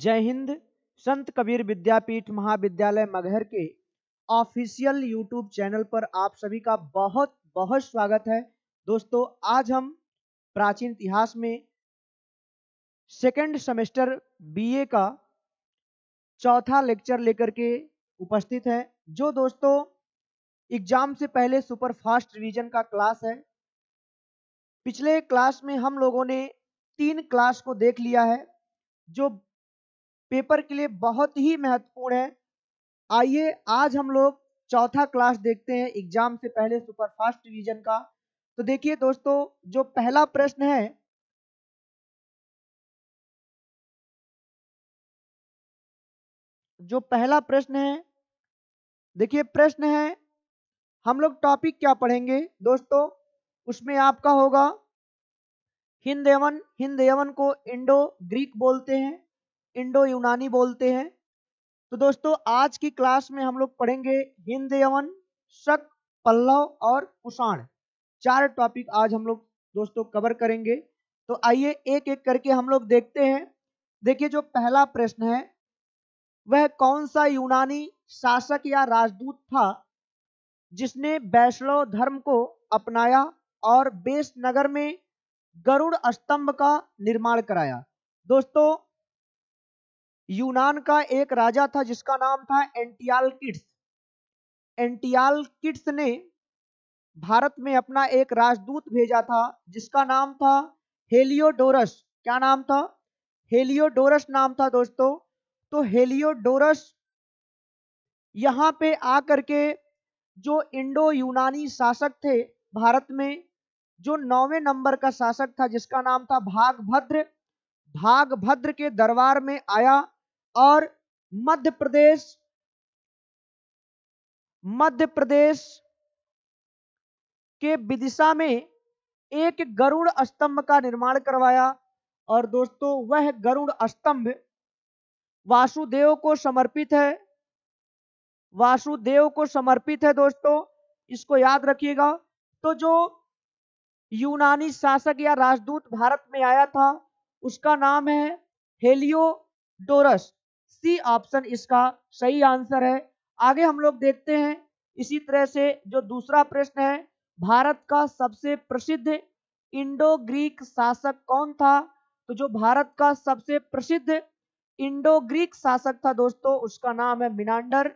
जय हिंद। संत कबीर विद्यापीठ महाविद्यालय मगहर के ऑफिशियल यूट्यूब चैनल पर आप सभी का बहुत बहुत स्वागत है। दोस्तों, आज हम प्राचीन इतिहास में सेकंड सेमेस्टर बीए का चौथा लेक्चर लेकर के उपस्थित है, जो दोस्तों एग्जाम से पहले सुपर फास्ट रिवीजन का क्लास है। पिछले क्लास में हम लोगों ने 3 क्लास को देख लिया है, जो पेपर के लिए बहुत ही महत्वपूर्ण है। आइए आज हम लोग चौथा क्लास देखते हैं एग्जाम से पहले सुपर फास्ट रिवीजन का। तो देखिए दोस्तों, जो पहला प्रश्न है, देखिए प्रश्न है, हम लोग टॉपिक क्या पढ़ेंगे दोस्तों। उसमें आपका होगा हिंद यवन को इंडो ग्रीक बोलते हैं, इंडो यूनानी बोलते हैं। तो दोस्तों आज की क्लास में हम लोग पढ़ेंगे हिंद यवन, शक, पल्लव और कुषाण। 4 टॉपिक आज हम लोग दोस्तों कवर करेंगे। तो आइए एक एक करके हम लोग देखते हैं। देखिए जो पहला प्रश्न है, वह कौन सा यूनानी शासक या राजदूत था जिसने वैष्णव धर्म को अपनाया और बेस नगर में गरुड़ स्तंभ का निर्माण कराया। दोस्तों यूनान का एक राजा था जिसका नाम था एंटियालकिड्स। एंटियालकिड्स ने भारत में अपना एक राजदूत भेजा था जिसका नाम था हेलियोडोरस। क्या नाम था? हेलियोडोरस नाम था दोस्तों। तो हेलियोडोरस यहाँ पे आकर के जो इंडो यूनानी शासक थे भारत में, जो 9वें नंबर का शासक था जिसका नाम था भागभद्र के दरबार में आया और मध्य प्रदेश के विदिशा में एक गरुड़ स्तंभ का निर्माण करवाया। और दोस्तों वह गरुड़ स्तंभ वासुदेव को समर्पित है दोस्तों, इसको याद रखिएगा। तो जो यूनानी शासक या राजदूत भारत में आया था उसका नाम है हेलियोडोरस। सी ऑप्शन इसका सही आंसर है। आगे हम लोग देखते हैं। इसी तरह से जो दूसरा प्रश्न है, भारत का सबसे प्रसिद्ध इंडो ग्रीक शासक कौन था? तो जो भारत का सबसे प्रसिद्ध इंडो ग्रीक शासक था दोस्तों, उसका नाम है मिनांडर।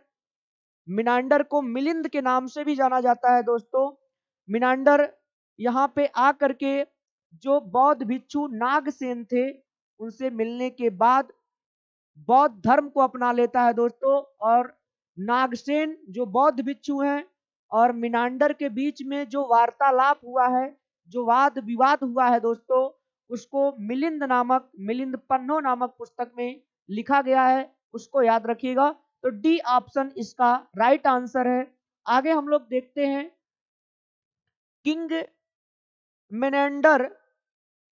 मिनांडर को मिलिंद के नाम से भी जाना जाता है दोस्तों। मिनांडर यहाँ पे आकर के जो बौद्ध भिक्षु नागसेन थे उनसे मिलने के बाद बौद्ध धर्म को अपना लेता है दोस्तों। और नागसेन जो बौद्ध भिक्षु हैं और मिनांडर के बीच में जो वार्तालाप हुआ है, जो वाद विवाद हुआ है दोस्तों, उसको मिलिंद पन्नो नामक पुस्तक में लिखा गया है, उसको याद रखिएगा। तो डी ऑप्शन इसका राइट आंसर है। आगे हम लोग देखते हैं, किंग मेनेंडर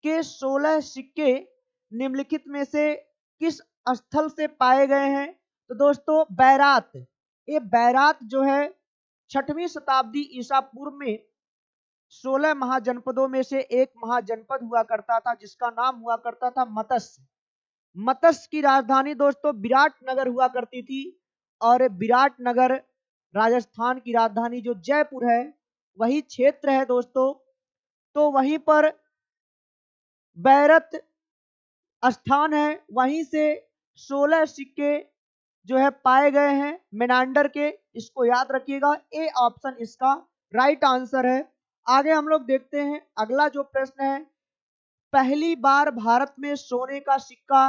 के 16 सिक्के निम्नलिखित में से किस स्थल से पाए गए हैं? तो दोस्तों बैरात, ये बैरात जो है 6वीं शताब्दी ईसा पूर्व में 16 महाजनपदों में से एक महाजनपद हुआ करता था जिसका नाम हुआ करता था मत्स्य। मत्स्य की राजधानी दोस्तों विराटनगर हुआ करती थी और विराटनगर राजस्थान की राजधानी जो जयपुर है वही क्षेत्र है दोस्तों। तो वहीं पर बैरत स्थान है, वहीं से 16 सिक्के जो है पाए गए हैं मेनांडर के, इसको याद रखिएगा। ए ऑप्शन इसका राइट आंसर है। आगे हम लोग देखते हैं अगला जो प्रश्न है, पहली बार भारत में सोने का सिक्का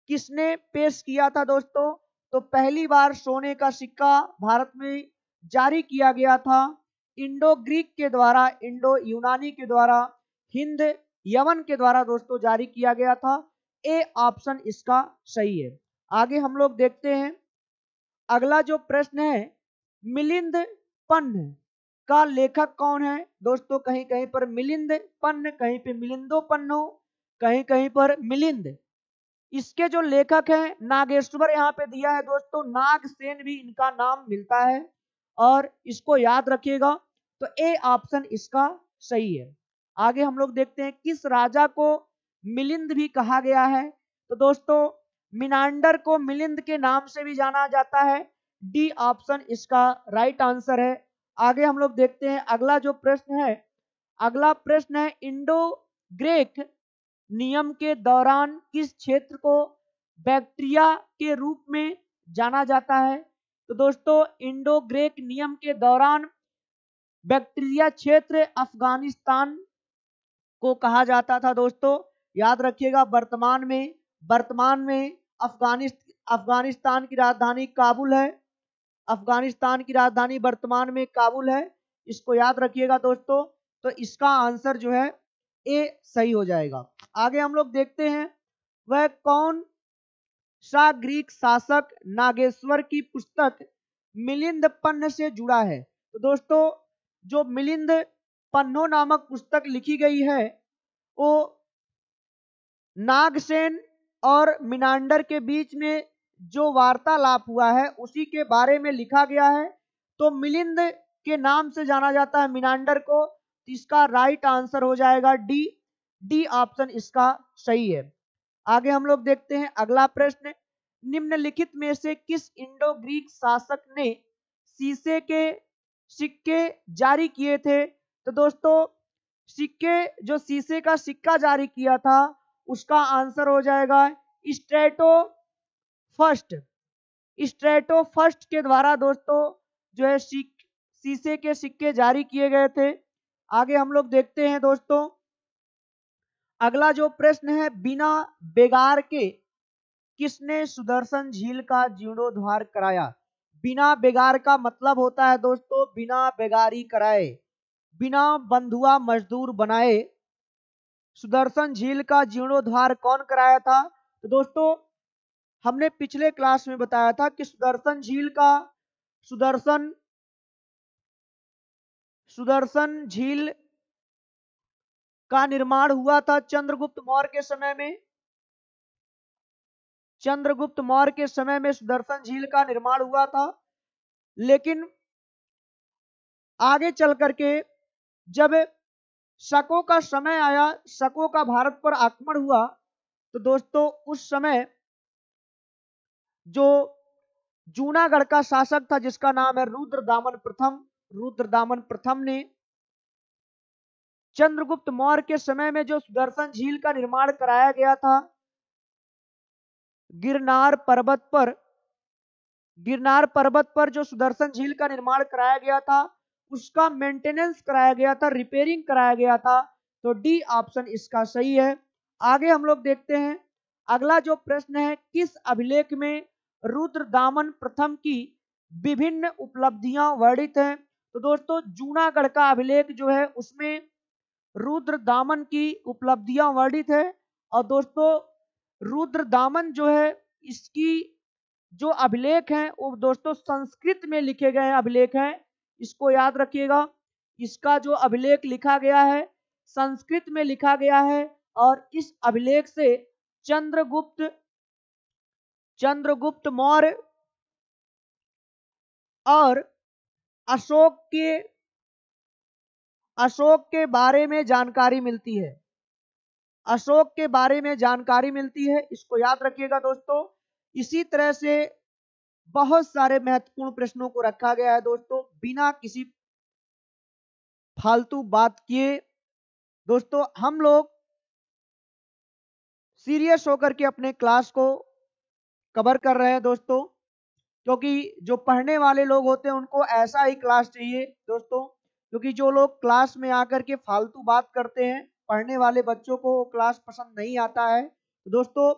किसने पेश किया था दोस्तों? तो पहली बार सोने का सिक्का भारत में जारी किया गया था इंडो ग्रीक के द्वारा, इंडो यूनानी के द्वारा, हिंद यवन के द्वारा दोस्तों जारी किया गया था। ए ऑप्शन इसका सही है। आगे हम लोग देखते हैं अगला जो प्रश्न है, मिलिंद पन्ह का लेखक कौन है दोस्तों? कहीं कहीं पर मिलिंद पन्ह, कहीं पे मिलिंदो पन्नो, कहीं कहीं पर मिलिंद। इसके जो लेखक हैं नागेश्वर यहाँ पे दिया है दोस्तों, नागसेन भी इनका नाम मिलता है और इसको याद रखिएगा। तो ए ऑप्शन इसका सही है। आगे हम लोग देखते हैं किस राजा को मिलिंद भी कहा गया है? तो दोस्तों मिनांडर को मिलिंद के नाम से भी जाना जाता है। डी ऑप्शन इसका राइट आंसर है। आगे हम लोग देखते हैं अगला जो प्रश्न है। अगला प्रश्न है इंडो ग्रीक नियम के दौरान किस क्षेत्र को बैक्टीरिया के रूप में जाना जाता है? तो दोस्तों इंडो ग्रीक नियम के दौरान बैक्टीरिया क्षेत्र अफगानिस्तान को कहा जाता था। दोस्तों याद रखिएगा वर्तमान में अफगानिस्तान की राजधानी काबुल है। अफगानिस्तान की राजधानी वर्तमान में काबुल है, इसको याद रखिएगा दोस्तों। तो इसका आंसर जो है ए सही हो जाएगा। आगे हम लोग देखते हैं वह कौन सा ग्रीक शासक नागेश्वर की पुस्तक मिलिंद पन्न से जुड़ा है? तो दोस्तों जो मिलिंद पन्नो नामक पुस्तक लिखी गई है वो नागसेन और मिनांडर के बीच में जो वार्तालाप हुआ है उसी के बारे में लिखा गया है। तो मिलिंद के नाम से जाना जाता है मिनांडर को। इसका राइट आंसर हो जाएगा डी। डी ऑप्शन इसका सही है। आगे हम लोग देखते हैं अगला प्रश्न। निम्नलिखित में से किस इंडो ग्रीक शासक ने शीशे के सिक्के जारी किए थे? तो दोस्तों जो शीशे का सिक्का जारी किया था उसका आंसर हो जाएगा स्ट्रेटो फर्स्ट। स्ट्रेटो फर्स्ट के द्वारा दोस्तों जो है शीशे के सिक्के जारी किए गए थे। आगे हम लोग देखते हैं दोस्तों अगला जो प्रश्न है बिना बेगार के किसने सुदर्शन झील का जीर्णोद्धार कराया? बिना बेगार का मतलब होता है दोस्तों बिना बेगारी कराए, बिना बंधुआ मजदूर बनाए सुदर्शन झील का जीर्णोद्धार कौन कराया था? तो दोस्तों हमने पिछले क्लास में बताया था कि सुदर्शन झील का निर्माण हुआ था चंद्रगुप्त मौर्य के समय में। चंद्रगुप्त मौर्य के समय में सुदर्शन झील का निर्माण हुआ था, लेकिन आगे चल करके जब शकों का समय आया, शकों का भारत पर आक्रमण हुआ, तो दोस्तों उस समय जो जूनागढ़ का शासक था जिसका नाम है रुद्रदामन प्रथम ने चंद्रगुप्त मौर्य के समय में जो सुदर्शन झील का निर्माण कराया गया था गिरनार पर्वत पर जो सुदर्शन झील का निर्माण कराया गया था उसका मेंटेनेंस कराया गया था, रिपेयरिंग कराया गया था। तो डी ऑप्शन इसका सही है। आगे हम लोग देखते हैं अगला जो प्रश्न है किस अभिलेख में रुद्रदामन प्रथम की विभिन्न उपलब्धियां वर्णित हैं? तो दोस्तों जूनागढ़ का अभिलेख जो है उसमें रुद्रदामन की उपलब्धियां वर्णित है। और दोस्तों रुद्रदामन जो है इसकी जो अभिलेख हैं वो दोस्तों संस्कृत में लिखे गए अभिलेख हैं, इसको याद रखिएगा। इसका जो अभिलेख लिखा गया है संस्कृत में लिखा गया है और इस अभिलेख से चंद्रगुप्त मौर्य और अशोक के बारे में जानकारी मिलती है। अशोक के बारे में जानकारी मिलती है, इसको याद रखिएगा दोस्तों। इसी तरह से बहुत सारे महत्वपूर्ण प्रश्नों को रखा गया है दोस्तों बिना किसी फालतू बात किए। दोस्तों हम लोग सीरियस होकर के अपने क्लास को कवर कर रहे हैं दोस्तों, क्योंकि जो पढ़ने वाले लोग होते हैं उनको ऐसा ही क्लास चाहिए दोस्तों। क्योंकि जो लोग क्लास में आकर के फालतू बात करते हैं पढ़ने वाले बच्चों को क्लास पसंद नहीं आता है। तो दोस्तों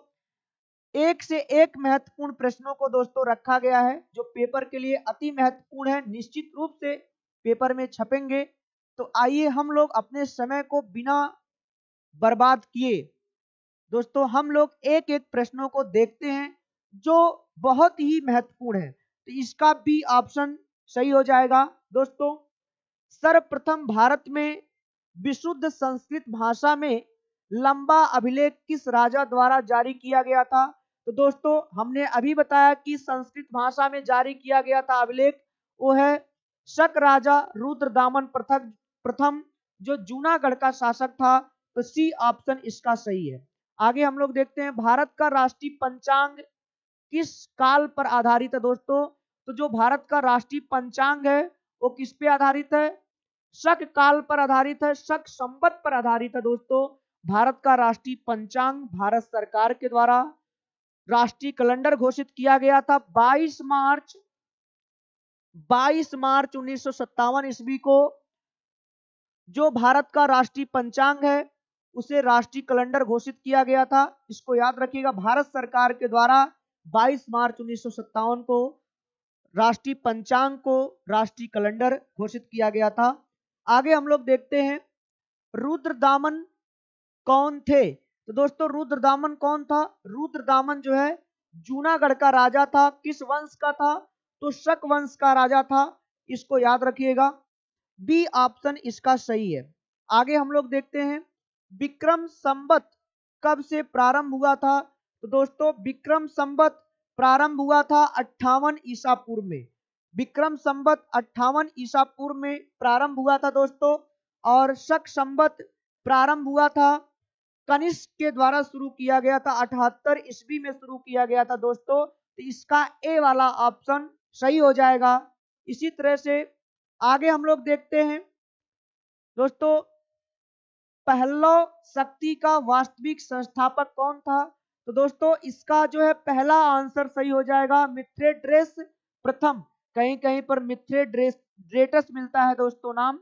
एक से एक महत्वपूर्ण प्रश्नों को दोस्तों रखा गया है जो पेपर के लिए अति महत्वपूर्ण है, निश्चित रूप से पेपर में छपेंगे। तो आइए हम लोग अपने समय को बिना बर्बाद किए दोस्तों हम लोग एक एक प्रश्नों को देखते हैं जो बहुत ही महत्वपूर्ण है। तो इसका बी ऑप्शन सही हो जाएगा। दोस्तों सर्वप्रथम भारत में विशुद्ध संस्कृत भाषा में लंबा अभिलेख किस राजा द्वारा जारी किया गया था? तो दोस्तों हमने अभी बताया कि संस्कृत भाषा में जारी किया गया था अभिलेख, वो है शक राजा रुद्रदामन प्रथम जो जूनागढ़ का शासक था। तो सी ऑप्शन इसका सही है। आगे हम लोग देखते हैं भारत का राष्ट्रीय पंचांग किस काल पर आधारित है दोस्तों। तो जो भारत का राष्ट्रीय पंचांग है वो किस पे आधारित है, शक काल पर आधारित है, शक संवत पर आधारित है दोस्तों। भारत का राष्ट्रीय पंचांग भारत सरकार के द्वारा राष्ट्रीय कैलेंडर घोषित किया गया था 22 मार्च 1957 ईस्वी को। जो भारत का राष्ट्रीय पंचांग है उसे राष्ट्रीय कैलेंडर घोषित किया गया था। इसको याद रखिएगा, भारत सरकार के द्वारा 22 मार्च 1957 को राष्ट्रीय पंचांग को राष्ट्रीय कैलेंडर घोषित किया गया था। आगे हम लोग देखते हैं रुद्रदामन कौन थे। तो दोस्तों रुद्रदामन कौन था, रुद्रदामन जो है जूनागढ़ का राजा था। किस वंश का था, तो शक वंश का राजा था। इसको याद रखिएगा, बी ऑप्शन इसका सही है। आगे हम लोग देखते हैं विक्रम संवत कब से प्रारंभ हुआ था। तो दोस्तों विक्रम संवत प्रारंभ हुआ था 58 ईसा पूर्व में। विक्रम संवत 58 ईसा पूर्व में प्रारंभ हुआ था दोस्तों। और शक संवत प्रारंभ हुआ था कनिष्क के द्वारा शुरू किया गया था, 78 ईस्वी में शुरू किया गया था दोस्तों। तो इसका ए वाला ऑप्शन सही हो जाएगा। इसी तरह से आगे हम लोग देखते हैं दोस्तों पहलव शक्ति का वास्तविक संस्थापक कौन था। तो दोस्तों इसका जो है पहला आंसर सही हो जाएगा मिथ्रेडेटस प्रथम। कहीं कहीं पर मिथ्रेडेटस मिलता है दोस्तों नाम,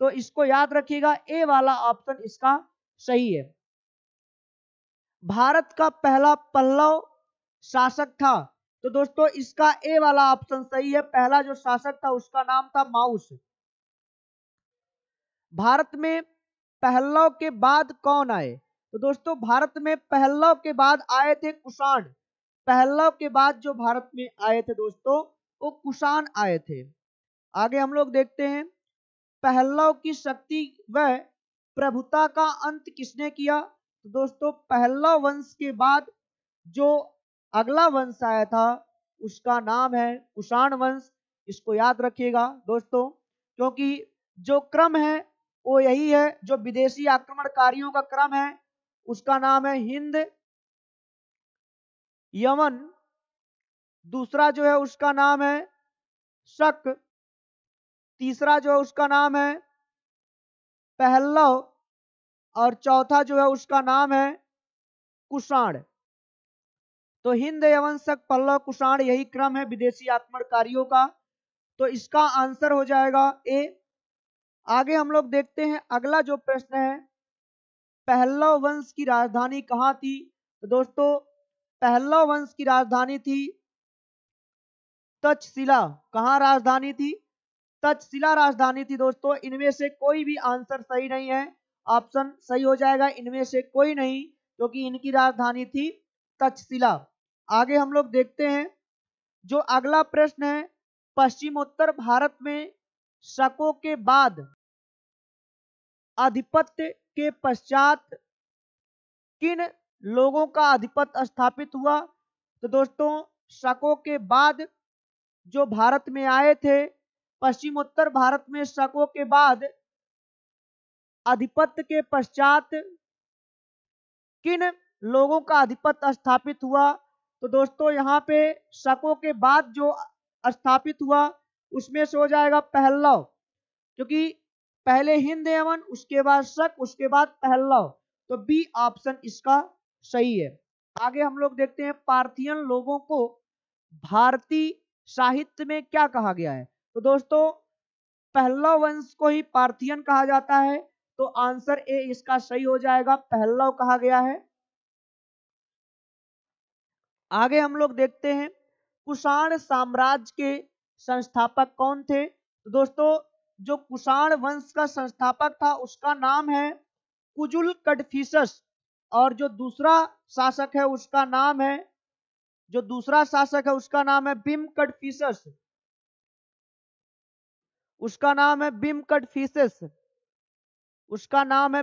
तो इसको याद रखिएगा, ए वाला ऑप्शन इसका सही है। भारत का पहला पल्लव शासक था। तो दोस्तों इसका ए वाला ऑप्शन सही है, पहला जो शासक था उसका नाम था माउस। भारत में पहलव के बाद कौन आए। तो दोस्तों भारत में पहलव के बाद आए थे कुषाण। पहलव के बाद जो भारत में आए थे दोस्तों वो कुषाण आए थे। आगे हम लोग देखते हैं पहलव की शक्ति व प्रभुता का अंत किसने किया। तो दोस्तों पहलव वंश के बाद जो अगला वंश आया था उसका नाम है कुषाण वंश। इसको याद रखिएगा दोस्तों, क्योंकि जो क्रम है वो यही है, जो विदेशी आक्रमणकारियों का क्रम है उसका नाम है हिंद, यमन, दूसरा जो है उसका नाम है शक, तीसरा जो है उसका नाम है पहलव, और चौथा जो है उसका नाम है कुषाण। तो हिंद, यमन, शक, पल्लव, कुषाण यही क्रम है विदेशी आक्रमणकारियों का। तो इसका आंसर हो जाएगा ए। आगे हम लोग देखते हैं अगला जो प्रश्न है पहलव वंश की राजधानी कहां थी। तो दोस्तों पहलव वंश की राजधानी थी तक्षशिला। कहां राजधानी थी, तक्षशिला राजधानी थी दोस्तों। इनमें से कोई भी आंसर सही नहीं है, ऑप्शन सही हो जाएगा इनमें से कोई नहीं, क्योंकि इनकी राजधानी थी तक्षशिला। आगे हम लोग देखते हैं जो अगला प्रश्न है पश्चिमोत्तर भारत में शकों के बाद आधिपत्य के पश्चात किन लोगों का आधिपत्य स्थापित हुआ। तो दोस्तों शकों के बाद जो भारत में आए थे, पश्चिमोत्तर भारत में शकों के बाद आधिपत्य के पश्चात किन लोगों का आधिपत्य स्थापित हुआ। तो दोस्तों यहाँ पे शकों के बाद जो स्थापित हुआ उसमें से हो जाएगा पहलव, क्योंकि पहले हिंद यमन उसके बाद शक उसके बाद पहलव। तो बी ऑप्शन इसका सही है। आगे हम लोग देखते हैं पार्थियन लोगों को भारतीय साहित्य में क्या कहा गया है। तो दोस्तों पहलव वंश को ही पार्थियन कहा जाता है, तो आंसर ए इसका सही हो जाएगा, पहलव कहा गया है। आगे हम लोग देखते हैं कुषाण साम्राज्य के संस्थापक कौन थे। तो दोस्तों जो कुषाण वंश का संस्थापक था उसका नाम है कुजुल कड़फिसस, और जो दूसरा शासक है उसका नाम है बिम कड़फिसस। उसका नाम है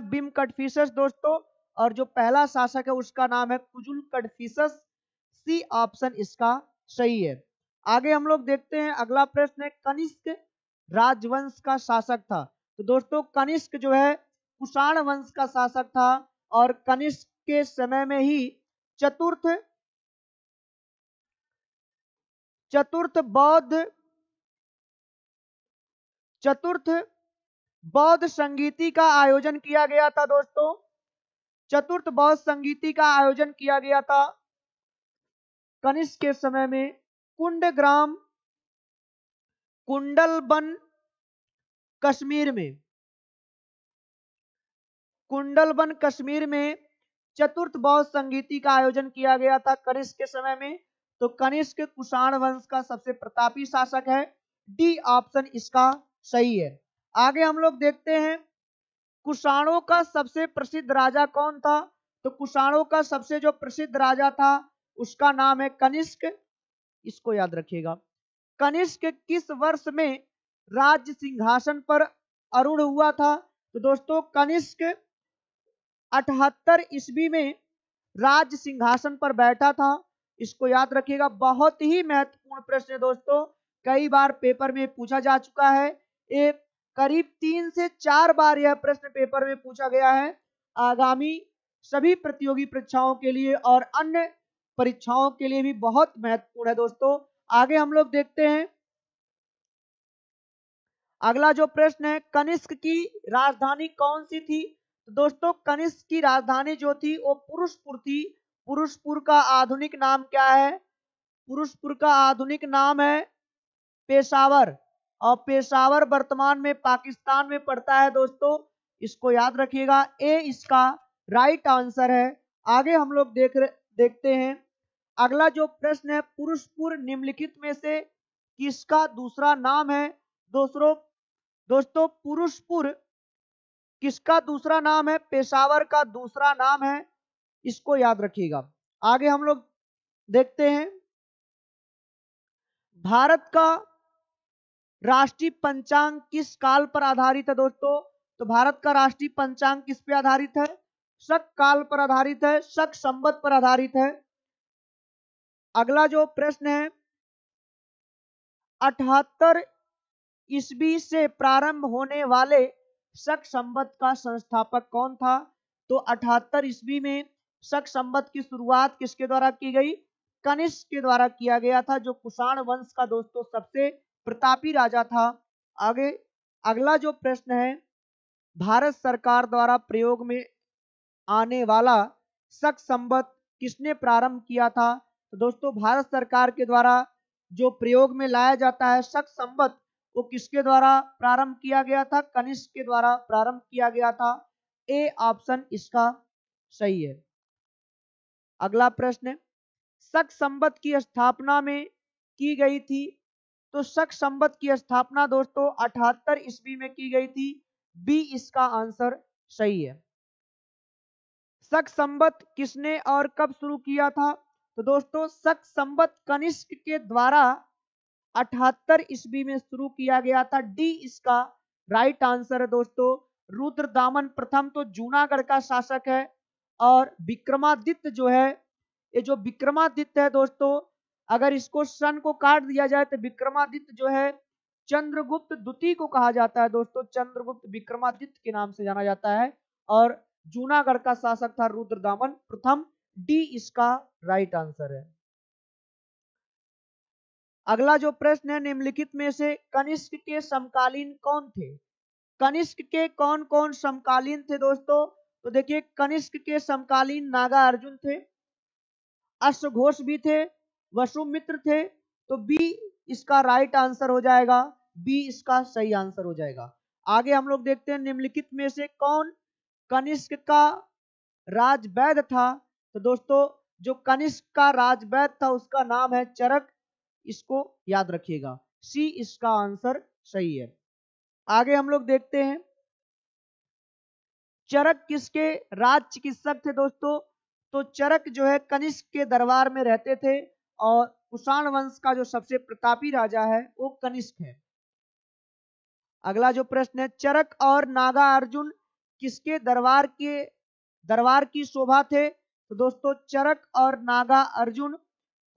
बिम कड़फिसस दोस्तों। और जो पहला शासक है उसका नाम है कुजुल कड़फिसस। सी ऑप्शन इसका सही है। आगे हम लोग देखते हैं अगला प्रश्न है कनिष्क राजवंश का शासक था। तो दोस्तों कनिष्क जो है कुषाण वंश का शासक था, और कनिष्क के समय में ही चतुर्थ बौद्ध संगीति का आयोजन किया गया था दोस्तों। चतुर्थ बौद्ध संगीति का आयोजन किया गया था कनिष्क के समय में कुंडग्राम कुंडलबन कश्मीर में। कुंडलबन कश्मीर में चतुर्थ बौद्ध संगीति का आयोजन किया गया था कनिष्क के समय में। तो कनिष्क कुषाण वंश का सबसे प्रतापी शासक है। डी ऑप्शन इसका सही है। आगे हम लोग देखते हैं कुषाणों का सबसे प्रसिद्ध राजा कौन था। तो कुषाणों का सबसे जो प्रसिद्ध राजा था उसका नाम है कनिष्क। इसको याद रखिएगा। कनिष्क किस वर्ष में राज्य सिंहासन पर आरूढ़ हुआ था। तो दोस्तों कनिष्क 78 ईस्वी में राज्य सिंहासन पर बैठा था। इसको याद रखिएगा। बहुत ही महत्वपूर्ण प्रश्न है दोस्तों, कई बार पेपर में पूछा जा चुका है। ये करीब 3 से 4 बार यह प्रश्न पेपर में पूछा गया है। आगामी सभी प्रतियोगी परीक्षाओं के लिए और अन्य परीक्षाओं के लिए भी बहुत महत्वपूर्ण है दोस्तों। आगे हम लोग देखते हैं अगला जो प्रश्न है, कनिष्क की राजधानी कौन सी थी। तो दोस्तों कनिष्क की राजधानी जो थी वो पुरुषपुर थी। पुरुषपुर का आधुनिक नाम क्या है। पुरुषपुर का आधुनिक नाम है पेशावर, और पेशावर वर्तमान में पाकिस्तान में पड़ता है दोस्तों। इसको याद रखिएगा। ए इसका राइट आंसर है। आगे हम लोग देखते हैं अगला जो प्रश्न है, पुरुषपुर निम्नलिखित में से किसका दूसरा नाम है। दोस्तों पुरुषपुर किसका दूसरा नाम है। पेशावर का दूसरा नाम है। इसको याद रखिएगा। आगे हम लोग देखते हैं भारत का राष्ट्रीय पंचांग किस काल पर आधारित है दोस्तों। तो भारत का राष्ट्रीय पंचांग किस पे आधारित है। शक काल पर आधारित है, शक संवत पर आधारित है। अगला जो प्रश्न है, 78 ईस्वी से प्रारंभ होने वाले शक संवत का संस्थापक कौन था। तो 78 ईस्वी में शक संवत की शुरुआत किसके द्वारा की गई। कनिष्क के द्वारा किया गया था, जो कुषाण वंश का दोस्तों सबसे प्रतापी राजा था। आगे अगला जो प्रश्न है, भारत सरकार द्वारा प्रयोग में आने वाला शक संवत किसने प्रारंभ किया था। तो दोस्तों भारत सरकार के द्वारा जो प्रयोग में लाया जाता है शक संवत, वो किसके द्वारा प्रारंभ किया गया था। कनिष्क के द्वारा प्रारंभ किया गया था। ए ऑप्शन इसका सही है। अगला प्रश्न, शक संवत की स्थापना में की गई थी। तो शक संवत की स्थापना दोस्तों 78 ईस्वी में की गई थी। बी इसका आंसर सही है। शक संवत किसने और कब शुरू किया था। तो दोस्तों शक संवत कनिष्क के द्वारा 78 ईस्वी में शुरू किया गया था। डी इसका राइट आंसर है दोस्तों। रुद्रदामन प्रथम तो जूनागढ़ का शासक है, और विक्रमादित्य जो है, ये जो विक्रमादित्य है दोस्तों, अगर इसको सन को काट दिया जाए तो विक्रमादित्य जो है चंद्रगुप्त द्वितीय को कहा जाता है दोस्तों। चंद्रगुप्त विक्रमादित्य के नाम से जाना जाता है, और जूनागढ़ का शासक था रुद्रदामन प्रथम। डी इसका राइट आंसर है। अगला जो प्रश्न है, निम्नलिखित में से कनिष्क के समकालीन कौन थे। कनिष्क के कौन कौन समकालीन थे दोस्तों। तो देखिए कनिष्क के समकालीन नागा अर्जुन थे, अश्वघोष भी थे, वसुमित्र थे। तो बी इसका राइट आंसर हो जाएगा। बी इसका सही आंसर हो जाएगा। आगे हम लोग देखते हैं निम्नलिखित में से कौन कनिष्क का राजवैद्य था। तो दोस्तों जो कनिष्क का राजवैद्य था उसका नाम है चरक। इसको याद रखिएगा। सी इसका आंसर सही है। आगे हम लोग देखते हैं चरक किसके राज चिकित्सक थे दोस्तों। तो चरक जो है कनिष्क के दरबार में रहते थे, और कुषाण वंश का जो सबसे प्रतापी राजा है वो कनिष्क है। अगला जो प्रश्न है, चरक और नागा अर्जुन किसके दरबार की शोभा थे। तो दोस्तों चरक और नागा अर्जुन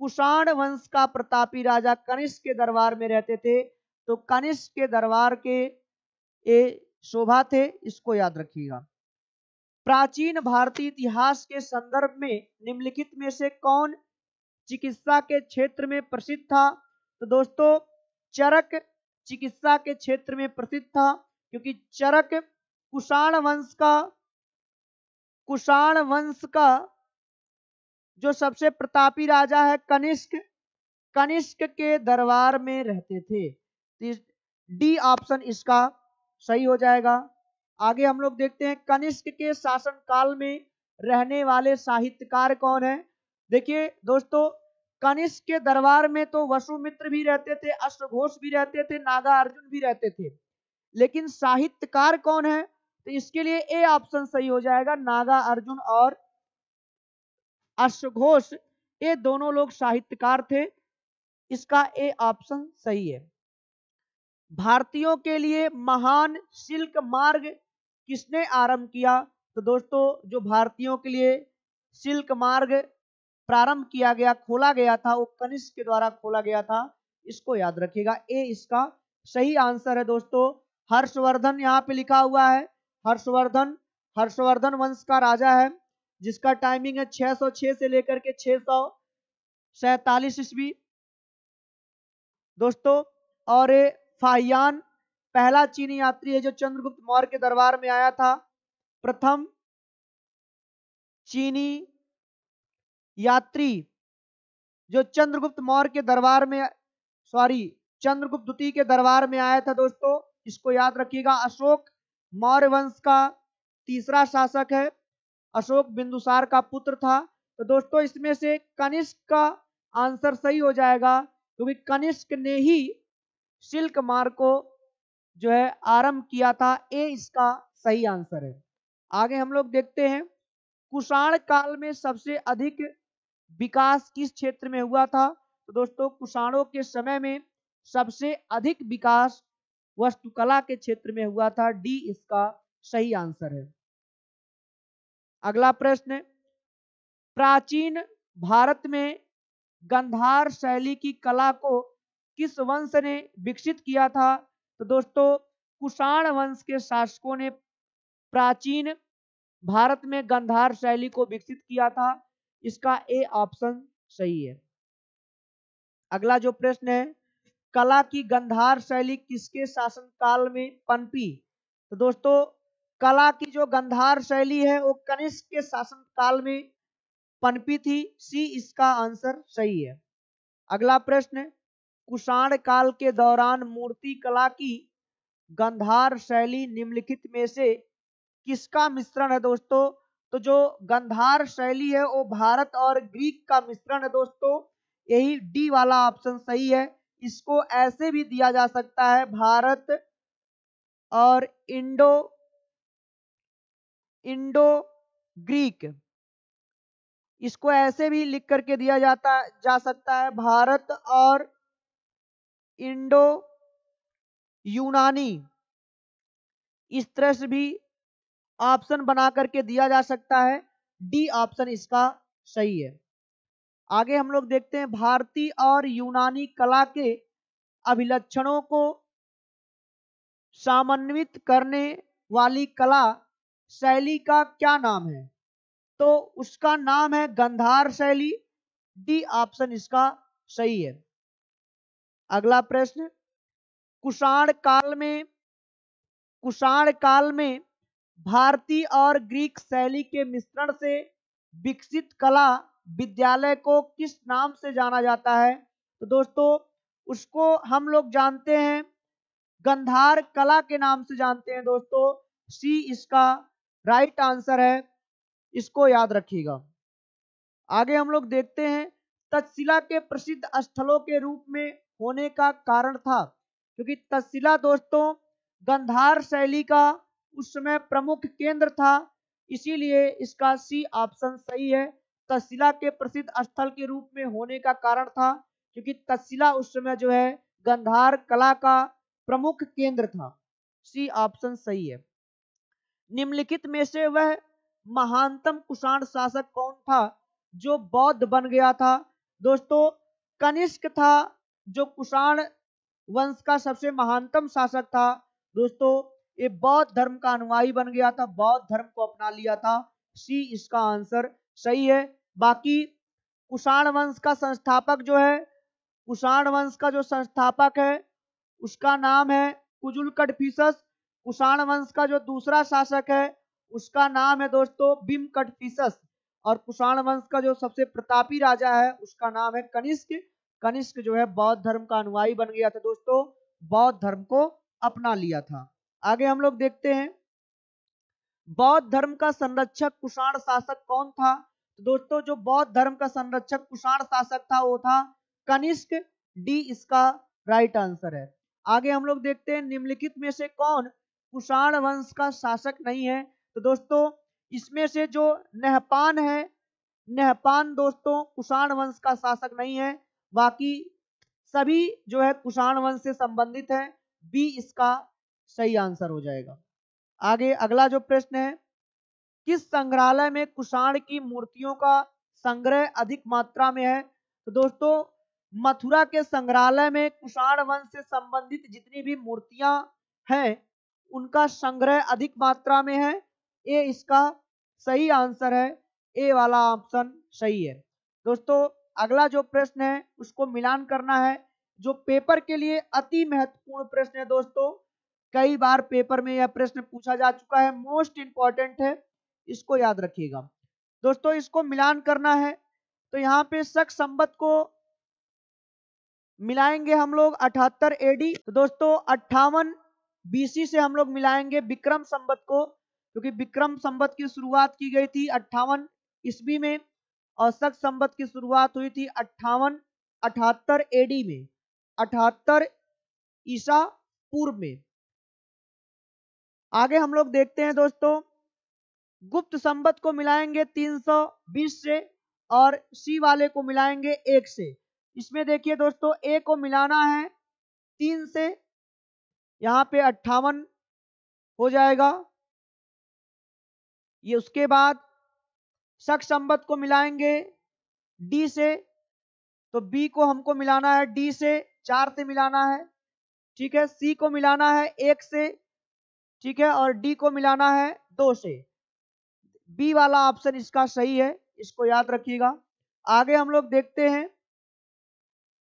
कुषाण वंश का प्रतापी राजा कनिष्क के दरबार में रहते थे। तो कनिष्क के दरबार के ये शोभा थे। इसको याद रखिएगा। प्राचीन भारतीय इतिहास के संदर्भ में निम्नलिखित में से कौन चिकित्सा के क्षेत्र में प्रसिद्ध था? तो दोस्तों चरक चिकित्सा के क्षेत्र में प्रसिद्ध था, क्योंकि चरक कुषाण वंश का जो सबसे प्रतापी राजा है कनिष्क के दरबार में रहते थे। डी ऑप्शन इसका सही हो जाएगा। आगे हम लोग देखते हैं कनिष्क के शासन काल में रहने वाले साहित्यकार कौन है। देखिए दोस्तों, कनिष्क के दरबार में तो वसुमित्र भी रहते थे, अश्वघोष भी रहते थे, नागार्जुन भी रहते थे, लेकिन साहित्यकार कौन है? तो इसके लिए ए ऑप्शन सही हो जाएगा। नागार्जुन और अश्वघोष ये दोनों लोग साहित्यकार थे। इसका ए ऑप्शन सही है। भारतीयों के लिए महान सिल्क मार्ग किसने आरंभ किया? तो दोस्तों जो भारतीयों के लिए सिल्क मार्ग प्रारंभ किया गया, खोला गया था, वो कनिष्क के द्वारा खोला गया था। इसको याद रखिएगा, ए इसका सही आंसर है। दोस्तों हर्षवर्धन यहाँ पे लिखा हुआ है। हर्षवर्धन वंश का राजा है, जिसका टाइमिंग है 606 से लेकर के 647 ईस्वी दोस्तों। और फाहियान पहला चीनी यात्री है जो चंद्रगुप्त मौर्य के दरबार में आया था। प्रथम चीनी यात्री जो चंद्रगुप्त द्वितीय के दरबार में आया था दोस्तों, इसको याद रखिएगा। अशोक मौर्य वंश का तीसरा शासक है। अशोक बिंदुसार का पुत्र था। तो दोस्तों इसमें से कनिष्क का आंसर सही हो जाएगा, क्योंकि कनिष्क ने ही सिल्क मार्ग को जो है आरंभ किया था। ए इसका सही आंसर है। आगे हम लोग देखते हैं कुषाण काल में सबसे अधिक विकास किस क्षेत्र में हुआ था? तो दोस्तों कुषाणों के समय में सबसे अधिक विकास वास्तुकला के क्षेत्र में हुआ था। डी इसका सही आंसर है। अगला प्रश्न, प्राचीन भारत में गंधार शैली की कला को किस वंश ने विकसित किया था? तो दोस्तों कुषाण वंश के शासकों ने प्राचीन भारत में गंधार शैली को विकसित किया था। इसका ए ऑप्शन सही है। अगला जो प्रश्न है, कला की गंधार शैली किसके शासनकाल में पनपी? तो दोस्तों कला की जो गंधार शैली है वो कनिष्क के शासनकाल में पनपी थी। सी इसका आंसर सही है। अगला प्रश्न, कुषाण काल के दौरान मूर्ति कला की गंधार शैली निम्नलिखित में से किसका मिश्रण है? दोस्तों तो जो गंधार शैली है वो भारत और ग्रीक का मिश्रण है दोस्तों। यही डी वाला ऑप्शन सही है। इसको ऐसे भी दिया जा सकता है, भारत और इंडो ग्रीक। इसको ऐसे भी लिख करके दिया जा सकता है, भारत और इंडो यूनानी। इस तरह से भी ऑप्शन बना करके दिया जा सकता है। डी ऑप्शन इसका सही है। आगे हम लोग देखते हैं भारतीय और यूनानी कला के अभिलक्षणों को समन्वित करने वाली कला शैली का क्या नाम है? तो उसका नाम है गंधार शैली। डी ऑप्शन इसका सही है। अगला प्रश्न, कुषाण काल में भारतीय और ग्रीक शैली के मिश्रण से विकसित कला विद्यालय को किस नाम से जाना जाता है? तो दोस्तों उसको हम लोग जानते हैं गंधार कला के नाम से जानते हैं दोस्तों। सी इसका राइट आंसर है। इसको याद रखिएगा। आगे हम लोग देखते हैं तक्षशिला के प्रसिद्ध स्थलों के रूप में होने का कारण था, क्योंकि तक्षशिला दोस्तों गंधार शैली का उस समय प्रमुख केंद्र था, इसीलिए इसका सी ऑप्शन सही है। तक्षशिला के प्रसिद्ध स्थल के रूप में होने का कारण था क्योंकि तक्षशिला उस समय जो है गंधार कला का प्रमुख केंद्र था। सी ऑप्शन सही है। निम्नलिखित में से वह महानतम कुषाण शासक कौन था जो बौद्ध बन गया था? दोस्तों कनिष्क था जो कुषाण वंश का सबसे महानतम शासक था दोस्तों। ये बौद्ध धर्म का अनुयायी बन गया था, बौद्ध धर्म को अपना लिया था। सी इसका आंसर सही है। बाकी कुषाण वंश का संस्थापक जो है, कुषाण वंश का जो संस्थापक है उसका नाम है कुजुल कड़फिसस। कुषाण वंश का जो दूसरा शासक है उसका नाम है दोस्तों बिम कड़फिसस। और कुषाण वंश का जो सबसे प्रतापी राजा है उसका नाम है कनिष्क। कनिष्क जो है बौद्ध धर्म का अनुयायी बन गया था दोस्तों, बौद्ध धर्म को अपना लिया था। आगे हम लोग देखते हैं बौद्ध धर्म का संरक्षक कुषाण शासक कौन था। तो दोस्तों जो बौद्ध धर्म का संरक्षक कुषाण शासक था वो था कनिष्क। डी इसका राइट आंसर है। आगे हम लोग देखते हैं निम्नलिखित में से कौन कुषाण वंश का शासक नहीं है। तो दोस्तों इसमें से जो नहपान है, नहपान दोस्तों कुषाण वंश का शासक नहीं है, बाकी सभी जो है कुषाण वंश से संबंधित है। बी इसका सही आंसर हो जाएगा। आगे अगला जो प्रश्न है किस संग्रहालय में कुषाण की मूर्तियों का संग्रह अधिक मात्रा में है। तो दोस्तों मथुरा के संग्रहालय में कुषाण वंश से संबंधित जितनी भी मूर्तियां हैं उनका संग्रह अधिक मात्रा में है। ए इसका सही आंसर है, ए वाला ऑप्शन सही है। दोस्तों अगला जो प्रश्न है उसको मिलान करना है, जो पेपर के लिए अति महत्वपूर्ण प्रश्न है दोस्तों। कई बार पेपर में यह प्रश्न पूछा जा चुका है, मोस्ट इंपॉर्टेंट है, इसको याद रखिएगा दोस्तों। इसको मिलान करना है तो यहाँ पे शक संवत को मिलाएंगे हम लोग 78 एडी। तो दोस्तों 58 बीसी से हम लोग मिलाएंगे विक्रम संवत को, क्योंकि विक्रम संवत की शुरुआत की गई थी 58 ईस्वी में और शक संवत की शुरुआत हुई थी 78 एडी में, 78 ईसा पूर्व में। आगे हम लोग देखते हैं दोस्तों गुप्त संवत को मिलाएंगे 320 से और सी वाले को मिलाएंगे 1 से। इसमें देखिए दोस्तों ए को मिलाना है 3 से, यहाँ पे 58 हो जाएगा ये। उसके बाद शक संवत को मिलाएंगे डी से, तो बी को हमको मिलाना है डी से, 4 से मिलाना है, ठीक है। सी को मिलाना है 1 से, ठीक है, और डी को मिलाना है 2 से। बी वाला ऑप्शन इसका सही है, इसको याद रखिएगा। आगे हम लोग देखते हैं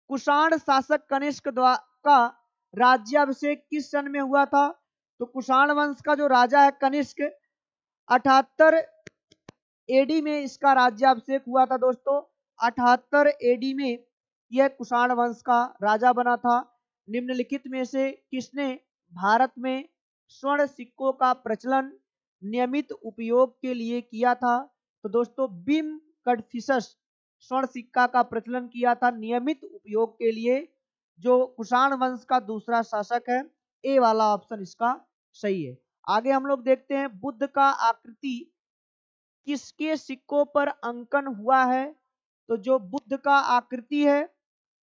कुषाण शासक कनिष्क का राज्याभिषेक किस सन में हुआ था। तो कुषाण वंश का जो राजा है कनिष्क 78 एडी में इसका राज्याभिषेक हुआ था दोस्तों। 78 एडी में यह कुषाण वंश का राजा बना था। निम्नलिखित में से किसने भारत में स्वर्ण सिक्कों का प्रचलन नियमित उपयोग के लिए किया था। तो दोस्तों बिम कड़फिसस स्वर्ण सिक्का का प्रचलन किया था नियमित उपयोग के लिए, जो कुषाण वंश का दूसरा शासक है। ए वाला ऑप्शन इसका सही है। आगे हम लोग देखते हैं बुद्ध का आकृति किसके सिक्कों पर अंकन हुआ है। तो जो बुद्ध का आकृति है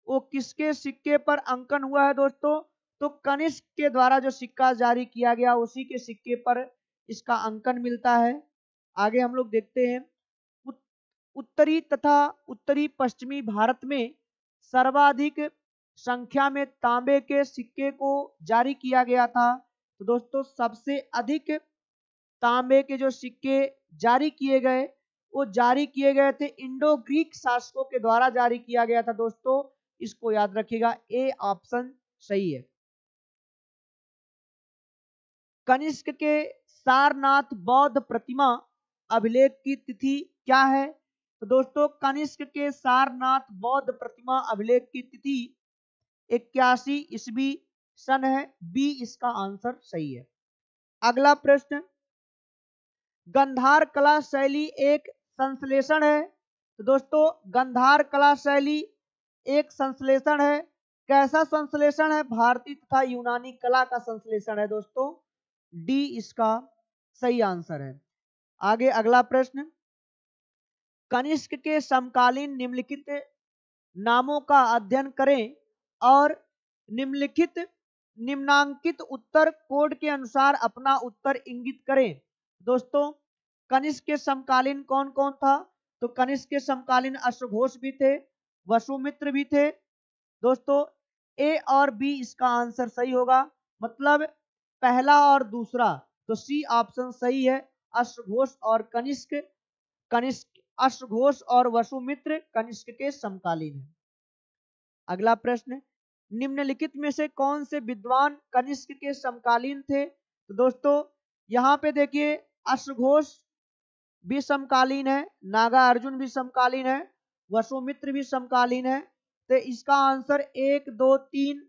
वो किसके सिक्के पर अंकन हुआ है दोस्तों। तो कनिष्क के द्वारा जो सिक्का जारी किया गया उसी के सिक्के पर इसका अंकन मिलता है। आगे हम लोग देखते हैं उत्तरी तथा उत्तरी पश्चिमी भारत में सर्वाधिक संख्या में तांबे के सिक्के को जारी किया गया था। तो दोस्तों सबसे अधिक तांबे के जो सिक्के जारी किए गए वो जारी किए गए थे इंडो ग्रीक शासकों के द्वारा जारी किया गया था दोस्तों, इसको याद रखिएगा, ए ऑप्शन सही है। कनिष्क के सारनाथ बौद्ध प्रतिमा अभिलेख की तिथि क्या है। तो दोस्तों कनिष्क के सारनाथ बौद्ध प्रतिमा अभिलेख की तिथि 81 ईस्वी सन है। बी इसका आंसर सही है। अगला प्रश्न गंधार कला शैली एक संश्लेषण है। तो दोस्तों गंधार कला शैली एक संश्लेषण है। कैसा संश्लेषण है। भारतीय तथा यूनानी कला का संश्लेषण है दोस्तों। डी इसका सही आंसर है। आगे अगला प्रश्न कनिष्क के समकालीन निम्नलिखित नामों का अध्ययन करें और निम्नांकित उत्तर कोड के अनुसार अपना उत्तर इंगित करें। दोस्तों कनिष्क के समकालीन कौन कौन था। तो कनिष्क के समकालीन अश्वघोष भी थे, वसुमित्र भी थे दोस्तों। ए और बी इसका आंसर सही होगा। मतलब पहला और दूसरा, तो सी ऑप्शन सही है। अश्वघोष और कनिष्क अश्वघोष और वसुमित्र कनिष्क के समकालीन है। अगला प्रश्न, निम्नलिखित में से कौन से विद्वान कनिष्क के समकालीन थे? तो दोस्तों यहाँ पे देखिए, अश्वघोष भी समकालीन है, नागार्जुन भी समकालीन है, वसुमित्र भी समकालीन है। तो इसका आंसर 1 2 3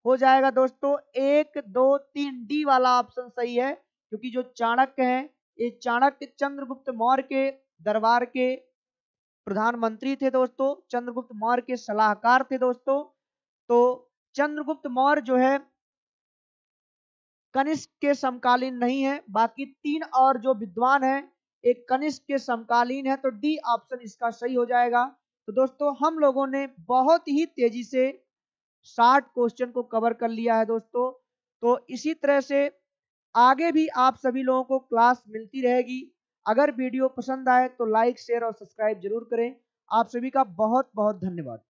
हो जाएगा दोस्तों। 1 2 3 डी वाला ऑप्शन सही है, क्योंकि जो चाणक्य है, ये चाणक्य चंद्रगुप्त मौर्य के दरबार के प्रधानमंत्री थे दोस्तों, चंद्रगुप्त मौर्य के सलाहकार थे दोस्तों। तो चंद्रगुप्त मौर्य जो है कनिष्क के समकालीन नहीं है, बाकी 3 और जो विद्वान है एक कनिष्क के समकालीन है, तो डी ऑप्शन इसका सही हो जाएगा। तो दोस्तों हम लोगों ने बहुत ही तेजी से 60 क्वेश्चन को कवर कर लिया है दोस्तों। तो इसी तरह से आगे भी आप सभी लोगों को क्लास मिलती रहेगी। अगर वीडियो पसंद आए तो लाइक शेयर और सब्सक्राइब जरूर करें। आप सभी का बहुत बहुत धन्यवाद।